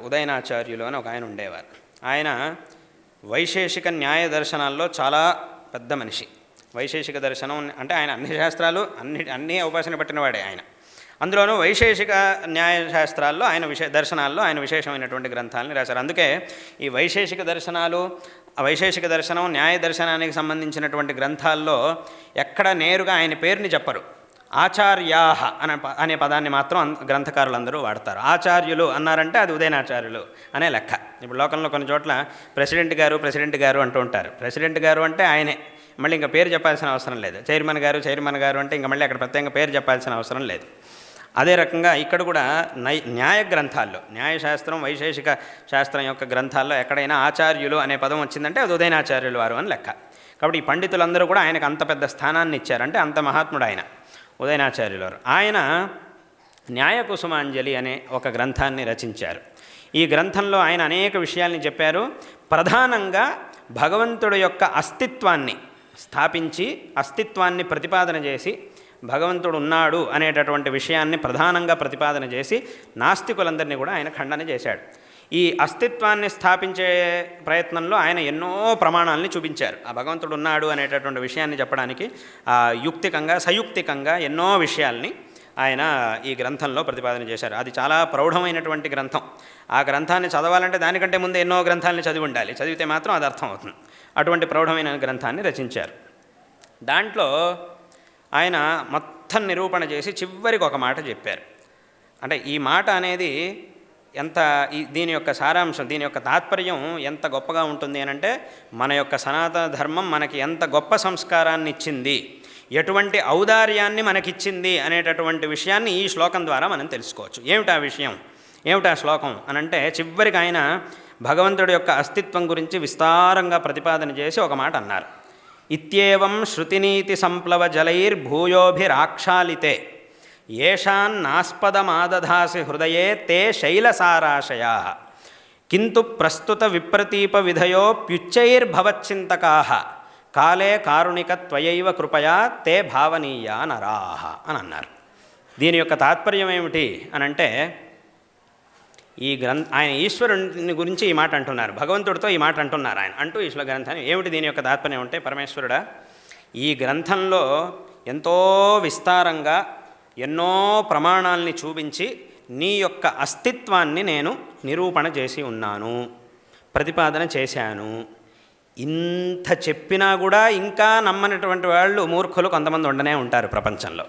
ఉదయనాచార్యులు అని ఒక ఆయన ఉండేవారు. ఆయన వైశేషిక న్యాయ దర్శనాల్లో చాలా పెద్ద మనిషి. వైశేషిక దర్శనం అంటే ఆయన అన్ని శాస్త్రాలు అన్నీ ఉపాసన పట్టినవాడే ఆయన. అందులోనూ వైశేషిక న్యాయశాస్త్రాల్లో ఆయన దర్శనాల్లో ఆయన విశేషమైనటువంటి గ్రంథాలని రాశారు. అందుకే ఈ వైశేషిక దర్శనాలు, వైశేషిక దర్శనం, న్యాయ దర్శనానికి సంబంధించినటువంటి గ్రంథాల్లో ఎక్కడ నేరుగా ఆయన పేరుని చెప్పరు. ఆచార్యాహ అనే పదాన్ని మాత్రం గ్రంథకారులందరూ వాడతారు. ఆచార్యులు అన్నారంటే అది ఉదయనాచార్యులు అనే లెక్క. ఇప్పుడు లోకంలో కొన్ని చోట్ల ప్రెసిడెంట్ గారు అంటూ ఉంటారు. ప్రెసిడెంట్ గారు అంటే ఆయనే, మళ్ళీ ఇంకా పేరు చెప్పాల్సిన అవసరం లేదు. చైర్మన్ గారు అంటే ఇంకా మళ్ళీ అక్కడ ప్రత్యేకంగా పేరు చెప్పాల్సిన అవసరం లేదు. అదే రకంగా ఇక్కడ కూడా న్యాయ గ్రంథాల్లో, న్యాయశాస్త్రం, వైశేషిక శాస్త్రం యొక్క గ్రంథాల్లో ఎక్కడైనా ఆచార్యులు అనే పదం వచ్చిందంటే అది ఉదయనాచార్యులు వారు అని లెక్క. కాబట్టి ఈ పండితులందరూ కూడా ఆయనకు అంత పెద్ద స్థానాన్ని ఇచ్చారంటే అంత మహాత్ముడు ఆయన ఉదయనాచార్యులు వారు. ఆయన న్యాయకుసుమాంజలి అనే ఒక గ్రంథాన్ని రచించారు. ఈ గ్రంథంలో ఆయన అనేక విషయాల్ని చెప్పారు. ప్రధానంగా భగవంతుడి యొక్క అస్తిత్వాన్ని స్థాపించి, అస్తిత్వాన్ని ప్రతిపాదన చేసి, భగవంతుడు ఉన్నాడు అనేటటువంటి విషయాన్ని ప్రధానంగా ప్రతిపాదన చేసి నాస్తికులందరినీ కూడా ఆయన ఖండన చేశాడు. ఈ అస్తిత్వాన్ని స్థాపించే ప్రయత్నంలో ఆయన ఎన్నో ప్రమాణాలని చూపించారు. ఆ భగవంతుడు ఉన్నాడు అనేటటువంటి విషయాన్ని చెప్పడానికి యుక్తికంగా, సయుక్తికంగా ఎన్నో విషయాల్ని ఆయన ఈ గ్రంథంలో ప్రతిపాదన చేశారు. అది చాలా ప్రౌఢమైనటువంటి గ్రంథం. ఆ గ్రంథాన్ని చదవాలంటే దానికంటే ముందు ఎన్నో గ్రంథాలని చదివి ఉండాలి. చదివితే మాత్రం అది అర్థం అవుతుంది. అటువంటి ప్రౌఢమైన గ్రంథాన్ని రచించారు. దాంట్లో ఆయన మొత్తం నిరూపణ చేసి చివరికి ఒక మాట చెప్పారు. అంటే ఈ మాట అనేది దీని యొక్క సారాంశం, దీని యొక్క తాత్పర్యం ఎంత గొప్పగా ఉంటుంది అని అంటే, మన యొక్క సనాతన ధర్మం మనకి ఎంత గొప్ప సంస్కారాన్ని ఇచ్చింది, ఎటువంటి ఔదార్యాన్ని మనకిచ్చింది అనేటటువంటి విషయాన్ని ఈ శ్లోకం ద్వారా మనం తెలుసుకోవచ్చు. ఏమిటా విషయం, ఏమిటా శ్లోకం అనంటే, చివరికి ఆయన భగవంతుడి యొక్క అస్తిత్వం గురించి విస్తారంగా ప్రతిపాదన చేసి ఒక మాట అన్నారు. ఇత్యేవం శృతినీతి సంప్లవ జలైర్భూయోభిరాక్షాళితే ఏషాన్నాస్పదమాదధాసి హృదయే తే శైలసారాశయా కింటు ప్రస్తుత విప్రతీప విధయోప్యుచ్చైర్భవచ్చింతకాః కాలే కారుణిక త్వయైవ కృపయా తే భావనీయా నరాః అని అన్నారు. దీని యొక్క తాత్పర్యం ఏమిటి అనంటే, ఆయన ఈశ్వరుని గురించి ఈ మాట అంటున్నారు, భగవంతుడితో ఈ మాట అంటున్నారు ఆయన అంటూ ఈ గ్రంథాన్ని. ఏమిటి దీని యొక్క తాత్పర్యం అంటే, పరమేశ్వరుడా, ఈ గ్రంథంలో ఎంతో విస్తారంగా ఎన్నో ప్రమాణాలని చూపించి నీ యొక్క అస్తిత్వాన్ని నేను నిరూపణ చేసి ఉన్నాను, ప్రతిపాదన చేశాను. ఇంత చెప్పినా కూడా ఇంకా నమ్మనటువంటి వాళ్ళు మూర్ఖులు కొంతమంది ఉండనే ఉంటారు ప్రపంచంలో.